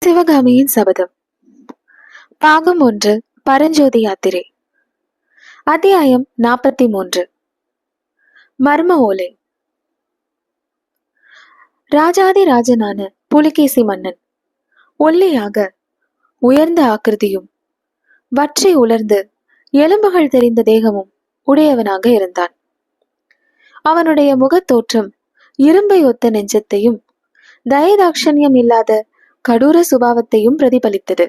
சிவகாமியின் சபதம். பாகம் 1. பரஞ்சோதி யாத்திரை. அத்தியாயம் 43. மர்ம ஓலை. ராஜாதி ராஜனான புலிகேசி மன்னன் ஒல்லியாக உயர்ந்த ஆக்கிருதியும் வற்றி உலர்ந்து எலும்புகள் தெரிந்த தேகமும் உடையவனாக இருந்தான். அவனுடைய முகத்தோற்றம் இரும்பை ஒத்த நெஞ்சத்தையும் தயதாட்சண்யம் இல்லாத கடூர சுபாவத்தையும் பிரதிபலித்தது.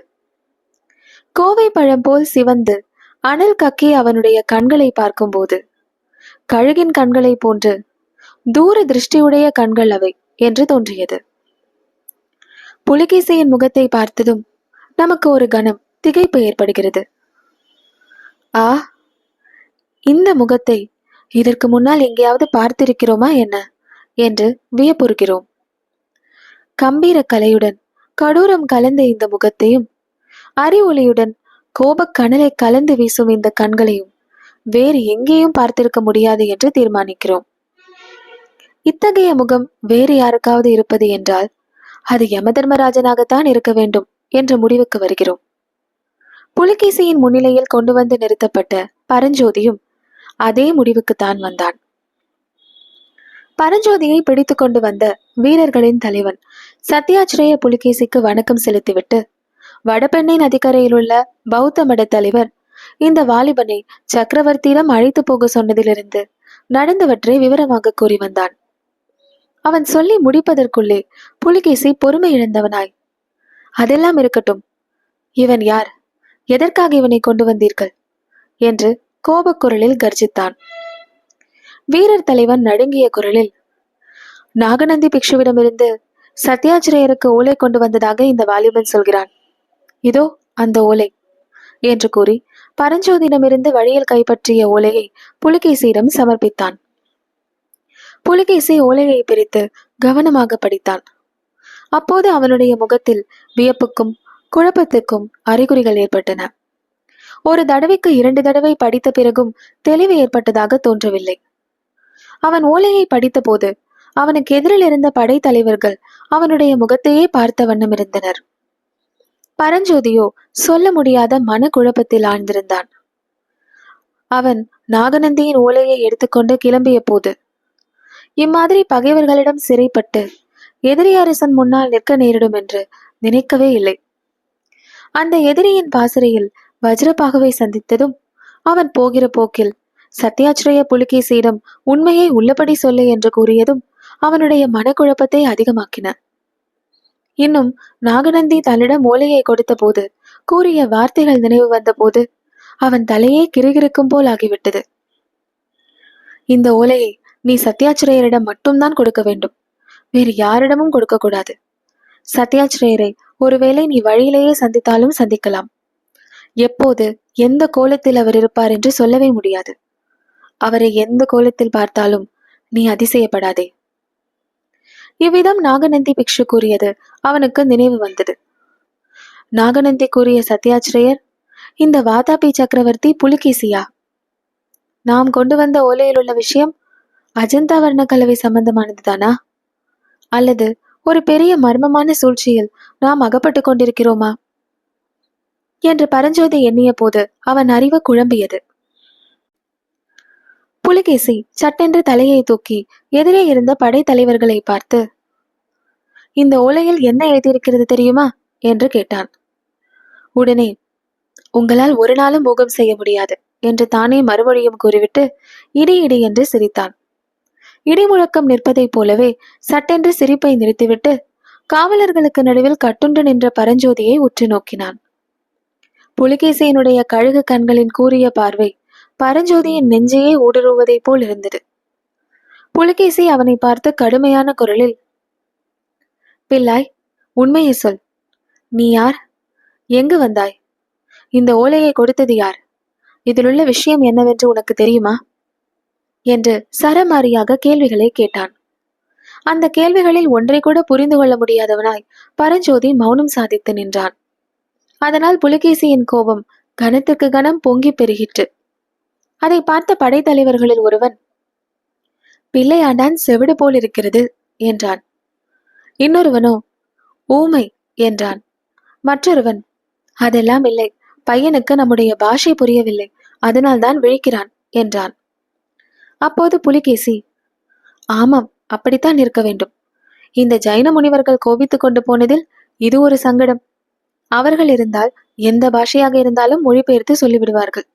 கோவை பழம் போல் சிவந்து அனல் கக்கி அவனுடைய கண்களை பார்க்கும்போது கழுகின் கண்களை போன்று தூர திருஷ்டியுடைய கண்கள் அவை என்று தோன்றியது. புலிகேசியின் முகத்தை பார்த்ததும் நமக்கு ஒரு கணம் திகைப்பு ஏற்படுகிறது. ஆ, இந்த முகத்தை இதற்கு முன்னால் எங்கேயாவது பார்த்திருக்கிறோமா என்ன என்று வியப்புறுகிறோம். கம்பீர கலையுடன் கடூரம் கலந்த இந்த முகத்தையும் அறிவொளியுடன் கோபக் கனலை கலந்து வீசும் இந்த கண்களையும் வேறு எங்கேயும் பார்த்திருக்க முடியாது என்று தீர்மானிக்கிறோம். இத்தகைய முகம் வேறு யாருக்காவது இருப்பது என்றால் அது யமதர்மராஜனாகத்தான் இருக்க வேண்டும் என்ற முடிவுக்கு வருகிறோம். புலிகேசியின் முன்னிலையில் கொண்டு வந்து நிறுத்தப்பட்ட பரஞ்சோதியும் அதே முடிவுக்குத்தான் வந்தான். பரஞ்சோதியை பிடித்து கொண்டு வந்த வீரர்களின் தலைவன் சத்யாச்சிரேய புலிகேசிக்கு வணக்கம் செலுத்திவிட்டு வடபெண்ணை நதிக்கரையில் உள்ள பௌத்த மட தலைவர் இந்த வாலிபனை சக்கரவர்த்தியிடம் அழைத்து போக சொன்னதிலிருந்து நடந்தவற்றை விவரமாக கூறி வந்தான். அவன் சொல்லி முடிப்பதற்குள்ளே புலிகேசி பொறுமை இழந்தவனாய், அதெல்லாம் இருக்கட்டும், இவன் யார், எதற்காக இவனை கொண்டு வந்தீர்கள் என்று கோபக்குரலில் கர்ஜித்தான். வீரர் தலைவன் நடுங்கிய குரலில், நாகநந்தி பிக்ஷுவிடமிருந்து சத்யாச்சிரேயருக்கு ஓலை கொண்டு வந்ததாக இந்த வாலிபன் சொல்கிறான். இதோ அந்த ஓலை என்று கூறி பரஞ்சோதியிடமிருந்து வழியில் கைப்பற்றிய ஓலையை புலிகேசியிடம் சமர்ப்பித்தான். புலிகேசி ஓலையை பிரித்து கவனமாக படித்தான். அப்போது அவனுடைய முகத்தில் வியப்புக்கும் குழப்பத்துக்கும் அறிகுறிகள் ஏற்பட்டன. ஒரு தடவைக்கு 2 தடவை படித்த பிறகும் தெளிவு ஏற்பட்டதாக தோன்றவில்லை. அவன் ஓலையை படித்த போது அவனுக்கு எதிரில் இருந்த படைத்தலைவர்கள் அவனுடைய முகத்தையே பார்த்த வண்ணம் இருந்தனர். பரஞ்சோதியோ சொல்ல முடியாத மனக்குழப்பத்தில் ஆழ்ந்திருந்தான். அவன் நாகநந்தியின் ஓலையை எடுத்துக்கொண்டு கிளம்பிய போது இம்மாதிரி பகைவர்களிடம் சிறைப்பட்டு எதிரி அரசன் முன்னால் நிற்க நேரிடும் என்று நினைக்கவே இல்லை. அந்த எதிரியின் பாசறையில் வஜ்ரபாகுவை சந்தித்ததும் அவன் போகிற போக்கில் சத்யாச்சிரேய புலிகேசியிடம் உண்மையை உள்ளபடி சொல்லு என்று கூறியதும் அவனுடைய மனக்குழப்பத்தை அதிகமாக்கின. இன்னும் நாகநந்தி தன்னிடம் ஓலையை கொடுத்த போது கூறிய வார்த்தைகள் நினைவு வந்த போது அவன் தலையே கிறுகிறுக்கும் போல் ஆகிவிட்டது. இந்த ஓலையை நீ சத்யாச்சிரேயரிடம் மட்டும்தான் கொடுக்க வேண்டும், வேறு யாரிடமும் கொடுக்க கூடாது. சத்யாச்சிரேயரை ஒருவேளை நீ வழியிலேயே சந்தித்தாலும் சந்திக்கலாம். எப்போது எந்த கோலத்தில் அவர் இருப்பார் என்று சொல்லவே முடியாது. அவரை எந்த கோலத்தில் பார்த்தாலும் நீ அதிசயப்படாதே. இவ்விதம் நாகநந்தி பிக்ஷு கூறியது அவனுக்கு நினைவு வந்தது. நாகநந்தி கூறிய சத்யாச்சிரேயர் இந்த வாதாபி சக்கரவர்த்தி புலிகேசியா? நாம் கொண்டு வந்த ஓலையில் உள்ள விஷயம் அஜந்தா வர்ண கலவை சம்பந்தமானது தானா? அல்லது ஒரு பெரிய மர்மமான சூழ்ச்சியில் நாம் அகப்பட்டு கொண்டிருக்கிறோமா என்று பரஞ்சோதி எண்ணிய போது அவன் அறிவு குழம்பியது. புலிகேசி சட்டென்று தலையை தூக்கி எதிரே இருந்த படைத்தலைவர்களை பார்த்து, இந்த ஓலையில் என்ன எழுதியிருக்கிறது தெரியுமா என்று கேட்டான். உடனே, உங்களால் ஒரு நாளும் ஊகம் செய்ய முடியாது என்று தானே மறுமொழியும் கூறிவிட்டு இடி இடி என்று சிரித்தான். இடி முழக்கம் நிற்பதைப் போலவே சட்டென்று சிரிப்பை நிறுத்திவிட்டு காவலர்களுக்கு நடுவில் கட்டுண்டு நின்ற பரஞ்சோதியை உற்று நோக்கினான். புலிகேசியினுடைய கழுகு கண்களின் கூரிய பார்வை பரஞ்சோதியின் நெஞ்சையே ஊடுருவதை போல் இருந்தது. புலிகேசி அவனை பார்த்து கடுமையான குரலில், பிள்ளாய், உண்மையை சொல். நீ யார்? எங்கு வந்தாய்? இந்த ஓலையை கொடுத்தது யார்? இதிலுள்ள விஷயம் என்னவென்று உனக்கு தெரியுமா என்று சரமாரியாக கேள்விகளை கேட்டான். அந்த கேள்விகளில் ஒன்றை கூட புரிந்து கொள்ள முடியாதவனாய் பரஞ்சோதி மௌனம் சாதித்து நின்றான். அதனால் புலிகேசியின் கோபம் கனத்துக்கு கனம் பொங்கி பெருகிற்று. அதை பார்த்த படைத்தலைவர்களில் ஒருவன், பிள்ளையாண்டான் செவிடு போல் இருக்கிறது என்றான். இன்னொருவனோ ஊமை என்றான். மற்றொருவன், அதெல்லாம் இல்லை, பையனுக்கு நம்முடைய பாஷை புரியவில்லை, அதனால்தான் விழிக்கிறான் என்றான். அப்போது புலிகேசி, ஆமாம், அப்படித்தான் இருக்க வேண்டும். இந்த ஜைன முனிவர்கள் கோபித்துக் கொண்டு போனதில் இது ஒரு சங்கடம். அவர்கள் இருந்தால் எந்த பாஷையாக இருந்தாலும் மொழிபெயர்த்து சொல்லிவிடுவார்கள்.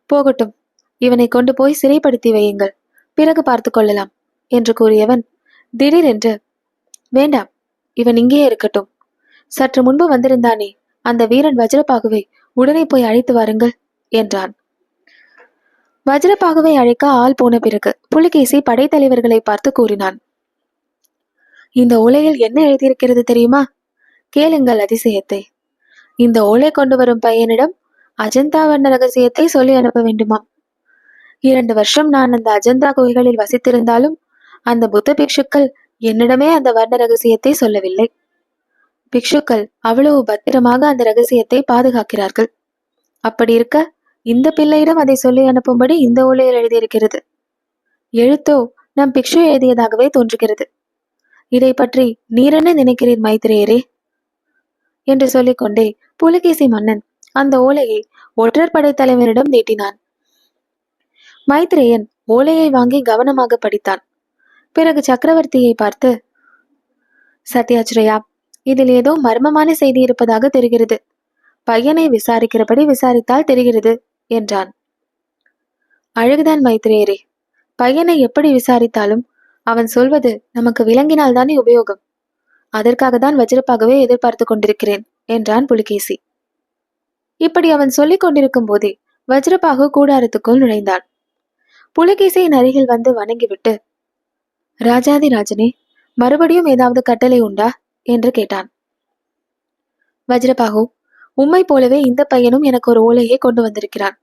போகட்டும், இவனை கொண்டு போய் சிறைப்படுத்தி வையுங்கள், பிறகு பார்த்து கொள்ளலாம் என்று கூறியவன் திடீரென்று, வேண்டாம், இவன் இங்கேயே இருக்கட்டும். சற்று முன்பு வந்திருந்தானே அந்த வீரன் வஜ்ரபாகுவை உடனே போய் அழைத்து வாருங்கள் என்றான். வஜ்ரபாகுவை அழைக்க ஆள் போன பிறகு புலிகேசி படைத்தலைவர்களை பார்த்து கூறினான், இந்த ஓலையில் என்ன எழுதியிருக்கிறது தெரியுமா? கேளுங்கள் அதிசயத்தை. இந்த ஓலை கொண்டு வரும் பையனிடம் அஜந்தா வண்ண ரகசியத்தை சொல்லி அனுப்ப வேண்டுமாம். 2 வருஷம் நான் அந்த அஜந்தா குகைகளில் வசித்திருந்தாலும் அந்த புத்த பிக்ஷுக்கள் என்னிடமே அந்த வர்ண ரகசியத்தை சொல்லவில்லை. பிக்ஷுக்கள் அவ்வளவு பத்திரமாக அந்த ரகசியத்தை பாதுகாக்கிறார்கள். அப்படி இருக்க இந்த பிள்ளையிடம் அதை சொல்லி அனுப்பும்படி இந்த ஓலையில் எழுதியிருக்கிறது. எழுத்தோ நம் பிக்ஷு எழுதியதாகவே தோன்றுகிறது. இதை பற்றி நீர் என்ன நினைக்கிறீர் மைத்ரேயரே என்று சொல்லிக்கொண்டே புலிகேசி மன்னன் அந்த ஓலையை ஒற்றர் படை தலைவரிடம் நீட்டினான். மைத்ரேயன் ஓலையை வாங்கி கவனமாக படித்தான். பிறகு சக்கரவர்த்தியை பார்த்து, சத்யாச்சிரயா, இதில் ஏதோ மர்மமான செய்தி இருப்பதாக தெரிகிறது. பையனை விசாரிக்கிறபடி விசாரித்தால் தெரிகிறது என்றான். அழகுதான் மைத்ரேயரே, பையனை எப்படி விசாரித்தாலும் அவன் சொல்வது நமக்கு விளங்கினால்தானே உபயோகம். அதற்காக தான் வஜ்ரபாகவே எதிர்பார்த்து கொண்டிருக்கிறேன் என்றான் புலிகேசி. இப்படி அவன் சொல்லிக் கொண்டிருக்கும் போதே வஜ்ரபாகு கூடாரத்துக்குள் நுழைந்தான். புலிகேசியின் அருகில் வந்து வணங்கிவிட்டு, ராஜாதி ராஜனே, மறுபடியும் ஏதாவது கட்டளை உண்டா என்று கேட்டான். வஜ்ரபாகு, உம்மை போலவே இந்த பையனும் எனக்கு ஒரு ஓலையை கொண்டு வந்திருக்கிறான்.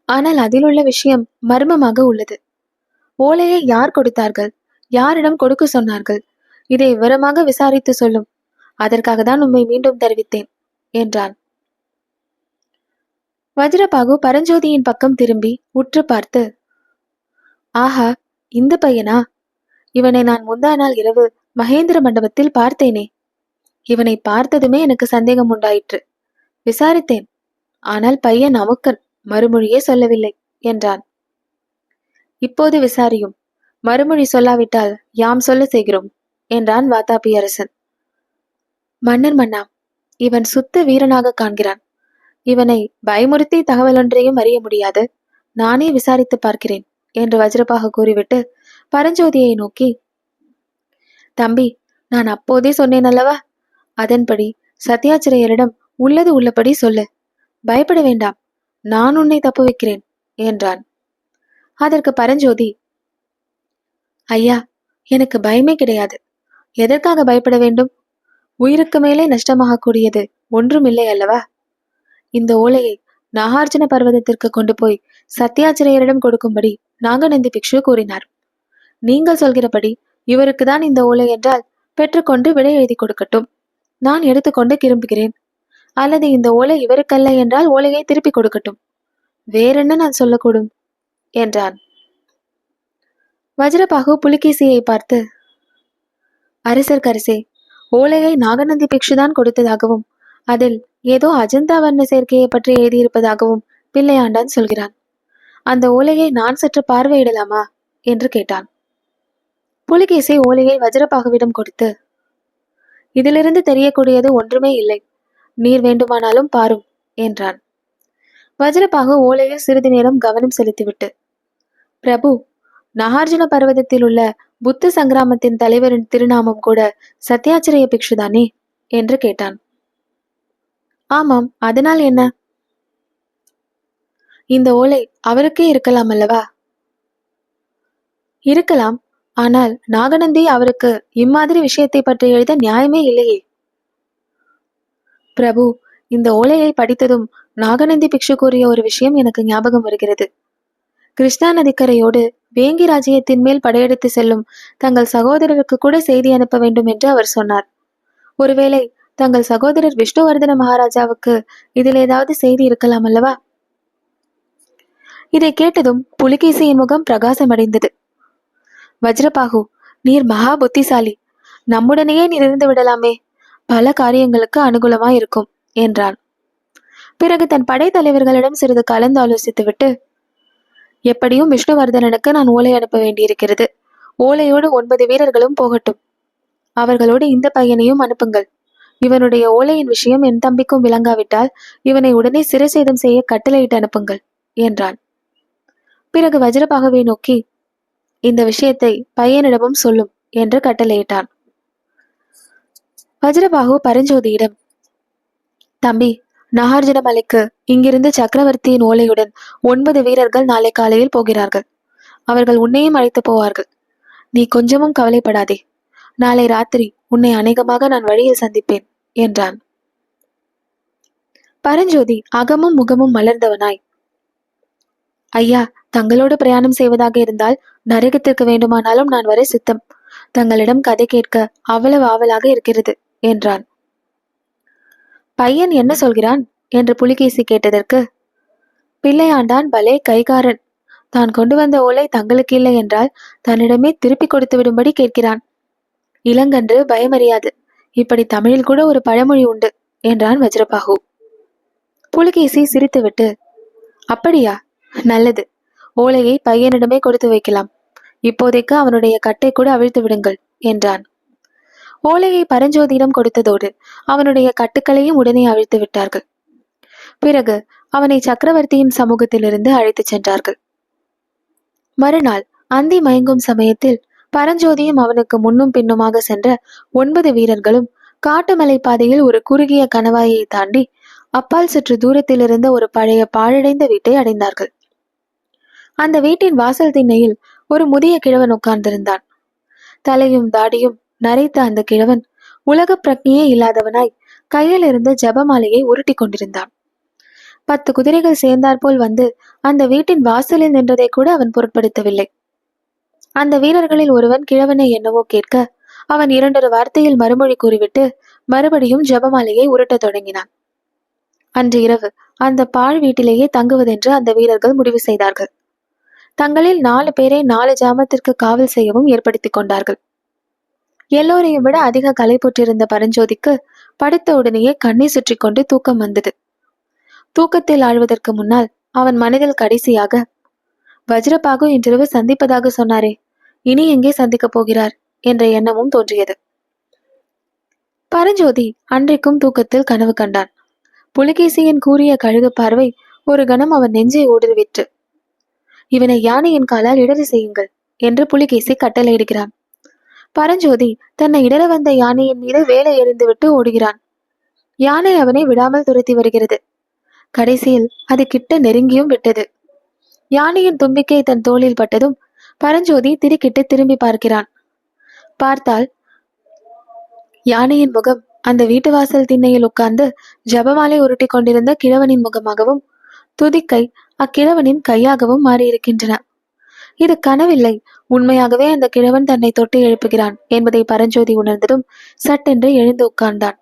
ஆனால் அதில் உள்ள விஷயம் மர்மமாக உள்ளது. ஓலையை யார் கொடுத்தார்கள், யாரிடம் கொடுக்க சொன்னார்கள், இதை விவரமாக விசாரித்து சொல்லும். அதற்காக தான் உம்மை மீண்டும் தெரிவித்தேன் என்றான். வஜ்ரபாகு பரஞ்சோதியின் பக்கம் திரும்பி உற்று பார்த்து, ஆஹா, இந்த பையனா? இவனை நான் முந்தா நாள் இரவு மகேந்திர மண்டபத்தில் பார்த்தேனே. இவனை பார்த்ததுமே எனக்கு சந்தேகம் உண்டாயிற்று. விசாரித்தேன். ஆனால் பையன் அமுக்கன், மறுமொழியே சொல்லவில்லை என்றான். இப்போது விசாரியும். மறுமொழி சொல்லாவிட்டால் யாம் சொல்ல செய்கிறோம் என்றான் வாதாபி அரசன். மன்னர் மன்னா, இவன் சுத்த வீரனாக காண்கிறான். இவனை பயமுறுத்தி தகவல் ஒன்றையும் அறிய முடியாது. நானே விசாரித்து பார்க்கிறேன் என்று வஜ்ரபாகு கூறிவிட்டு பரஞ்சோதியை நோக்கி, தம்பி, நான் அப்போதே சொன்னேன் அல்லவா? அதன்படி சத்யாச்சிரையரிடம் உள்ளது உள்ளபடி சொல்லு. பயப்பட வேண்டாம், நான் உன்னை தப்பு வைக்கிறேன் என்றான். அதற்கு பரஞ்சோதி, ஐயா, எனக்கு பயமே கிடையாது. எதற்காக பயப்பட வேண்டும்? உயிருக்கு மேலே நஷ்டமாக கூடியது ஒன்றுமில்லை அல்லவா? இந்த ஓலையை நாகார்ஜுன பர்வதத்திற்கு கொண்டு போய் சத்யாச்சிரையரிடம் கொடுக்கும்படி நாகநந்தி பிக்ஷு கூறினார். நீங்கள் சொல்கிறபடி இவருக்கு தான் இந்த ஓலை என்றால் பெற்றுக்கொண்டு விடை எழுதி கொடுக்கட்டும். நான் எடுத்துக்கொண்டு திரும்புகிறேன். அல்லது இந்த ஓலை இவருக்கல்ல என்றால் ஓலையை திருப்பி கொடுக்கட்டும். வேறென்ன நான் சொல்லக்கூடும் என்றான். வஜ்ரபாகு புலிகேசியை பார்த்து, அரசர்க்கரசே, ஓலையை நாகநந்தி பிக்ஷுதான் கொடுத்ததாகவும் அதில் ஏதோ அஜந்தா வர்ண சேர்க்கையை பற்றி எழுதியிருப்பதாகவும் பிள்ளையாண்டான் சொல்கிறான். அந்த ஓலையை நான் சற்று பார்வையிடலாமா என்று கேட்டான். புலிகேசி ஓலையை வஜ்ரபாகுவிடம் கொடுத்து, இதிலிருந்து தெரியக்கூடியது ஒன்றுமே இல்லை. நீர் வேண்டுமானாலும் பாரும் என்றான். வஜ்ரபாகு ஓலையில் சிறிது நேரம் கவனம் செலுத்திவிட்டு, பிரபு, நாகார்ஜுன பர்வதத்தில் உள்ள புத்த சங்கிராமத்தின் தலைவரின் திருநாமம் கூட சத்யாச்சிரய பிக்ஷுதானே என்று கேட்டான். ஆமாம், அதனால் என்ன? இந்த ஓலை அவருக்கே இருக்கலாம் அல்லவா? இருக்கலாம். ஆனால் நாகநந்தி அவருக்கு இம்மாதிரி விஷயத்தை பற்றி எழுத நியாயமே இல்லையே. பிரபு, இந்த ஓலையை படித்ததும் நாகநந்தி பிக்ஷு கூறிய ஒரு விஷயம் எனக்கு ஞாபகம் வருகிறது. கிருஷ்ணா நதிக்கரையோடு வேங்கி ராஜ்யத்தின் மேல் படையெடுத்து செல்லும் தங்கள் சகோதரருக்கு கூட செய்தி அனுப்ப வேண்டும் என்று அவர் சொன்னார். ஒருவேளை தங்கள் சகோதரர் விஷ்ணுவர்தன மகாராஜாவுக்கு இதில் ஏதாவது செய்தி இருக்கலாம் அல்லவா? இதை கேட்டதும் புலிகேசியின் முகம் பிரகாசமடைந்தது. வஜ்ரபாகு, நீர் மகா புத்திசாலி. நம்முடனேயே நீர் இருந்து விடலாமே. பல காரியங்களுக்கு அனுகூலமா இருக்கும் என்றான். பிறகு தன் படைத்தலைவர்களிடம் சிறிது கலந்து ஆலோசித்துவிட்டு, எப்படியும் விஷ்ணுவர்தனனுக்கு நான் ஓலை அனுப்ப வேண்டியிருக்கிறது. ஓலையோடு 9 வீரர்களும் போகட்டும். அவர்களோடு இந்த பையனையும் அனுப்புங்கள். இவனுடைய ஓலையின் விஷயம் என் தம்பிக்கும் விளங்காவிட்டால் இவனை உடனே சிறைசேதம் செய்ய கட்டளையிட்டு அனுப்புங்கள் என்றான். பிறகு வஜ்ரபாகுவை நோக்கி, இந்த விஷயத்தை பையனிடமும் சொல்லும் என்று கட்டளையிட்டான். வஜ்ரபாகு பரஞ்சோதியிடம், தம்பி, நாகார்ஜுன மலைக்கு இங்கிருந்து சக்கரவர்த்தியின் ஓலையுடன் 9 வீரர்கள் நாளை காலையில் போகிறார்கள். அவர்கள் உன்னையும் அழைத்து போவார்கள். நீ கொஞ்சமும் கவலைப்படாதே. நாளை ராத்திரி உன்னை அநேகமாக நான் வழியில் சந்திப்பேன் என்றான். பரஞ்சோதி அகமும் முகமும் மலர்ந்தவனாய், ஐயா, தங்களோடு பிரயாணம் செய்வதாக இருந்தால் நரகத்திற்கு வேண்டுமானாலும் நான் வர சித்தம். தங்களிடம் கதை கேட்க அவ்வளவு ஆவலாக இருக்கிறது என்றான். பையன் என்ன சொல்கிறான் என்று புலிகேசி கேட்டதற்கு, பிள்ளையாண்டான் பலே கைகாரன். தான் கொண்டு வந்த ஓலை தங்களுக்கு இல்லை என்றால் தன்னிடமே திருப்பி கொடுத்து விடும்படி கேட்கிறான். இளங்கன்று பயமறியாது. இப்படி தமிழில் கூட ஒரு பழமொழி உண்டு என்றான் வஜ்ரபாகு. புலிகேசி சிரித்துவிட்டு, அப்படியா, நல்லது. ஓலையை பையனிடமே கொடுத்து வைக்கலாம். இப்போதைக்கு அவனுடைய கட்டை கூட அவிழ்த்து விடுங்கள் என்றான். ஓலையை பரஞ்சோதியிடம் கொடுத்ததோடு அவனுடைய கட்டுக்களையும் உடனே அவிழ்த்து விட்டார்கள். பிறகு அவனை சக்கரவர்த்தியின் சமூகத்திலிருந்து அழைத்துச் சென்றார்கள். மறுநாள் அந்தி மயங்கும் சமயத்தில் பரஞ்சோதியும் அவனுக்கு முன்னும் பின்னுமாக சென்ற 9 வீரர்களும் காட்டுமலை பாதையில் ஒரு குறுகிய கணவாயை தாண்டி அப்பால் சற்று தூரத்தில் இருந்த ஒரு பழைய பாழடைந்த வீட்டை அடைந்தார்கள். அந்த வீட்டின் வாசல் திண்ணையில் ஒரு முதிய கிழவன் உட்கார்ந்திருந்தான். தலையும் தாடியும் நரைத்த அந்த கிழவன் உலக பிரக்ஞையே இல்லாதவனாய் கையில் இருந்த ஜபமாலையை உருட்டி கொண்டிருந்தான். 10 குதிரைகள் சேர்ந்தாற்போல் வந்து அந்த வீட்டின் வாசலில் நின்றதை கூட அவன் பொருட்படுத்தவில்லை. அந்த வீரர்களில் ஒருவன் கிழவனை என்னவோ கேட்க அவன் 2 வார்த்தையில் மறுமொழி கூறிவிட்டு மறுபடியும் ஜபமாலையை உருட்ட தொடங்கினான். அன்று இரவு அந்த பாழ் வீட்டிலேயே தங்குவதென்று அந்த வீரர்கள் முடிவு செய்தார்கள். தங்களில் 4 பேரை 4 ஜாமத்திற்கு காவல் செய்யவும் ஏற்படுத்தி கொண்டார்கள். எல்லோரையும் விட அதிக களைப்புற்றிருந்த பரஞ்சோதிக்கு படுத்த உடனேயே கண்ணை சுற்றி கொண்டு தூக்கம் வந்தது. தூக்கத்தில் ஆழ்வதற்கு முன்னால் அவன் மனதில் கடைசியாக, வஜ்ரபாகு இன்றிரவு சந்திப்பதாக சொன்னாரே, இனி எங்கே சந்திக்கப் போகிறார் என்ற எண்ணமும் தோன்றியது. பரஞ்சோதி அன்றைக்கும் தூக்கத்தில் கனவு கண்டான். புலிகேசியின் கூறிய கழுகு பார்வை ஒரு கணம் அவன் நெஞ்சை ஊடுருவிற்று. இவனை யானையின் காலால் இடறி செய்யுங்கள் என்று புலிகேசி கட்டளையிடுகிறான். பரஞ்சோதி தன்னை இடர வந்த யானையின் மீது வேலை எறிந்துவிட்டு ஓடுகிறான். யானை அவனை விடாமல் துரத்தி வருகிறது. கடைசியில் அது கிட்ட நெருங்கியும் விட்டது. யானையின் தும்பிக்கை தன் தோளில் பட்டதும் பரஞ்சோதி திடுக்கிட்டு திரும்பி பார்க்கிறான். பார்த்தால் யானையின் முகம் அந்த வீட்டு வாசல் திண்ணையில் உட்கார்ந்து ஜபமாலை உருட்டி கொண்டிருந்த கிழவனின் முகமாகவும் துதிக்கை அக்கிழவனின் கையாகவும் மாறியிருக்கின்றன. இது கனவில்லை, உண்மையாகவே அந்த கிழவன் தன்னை தொட்டு எழுப்புகிறான் என்பதை பரஞ்சோதி உணர்ந்ததும் சட்டென்று எழுந்து உட்கார்ந்தான்.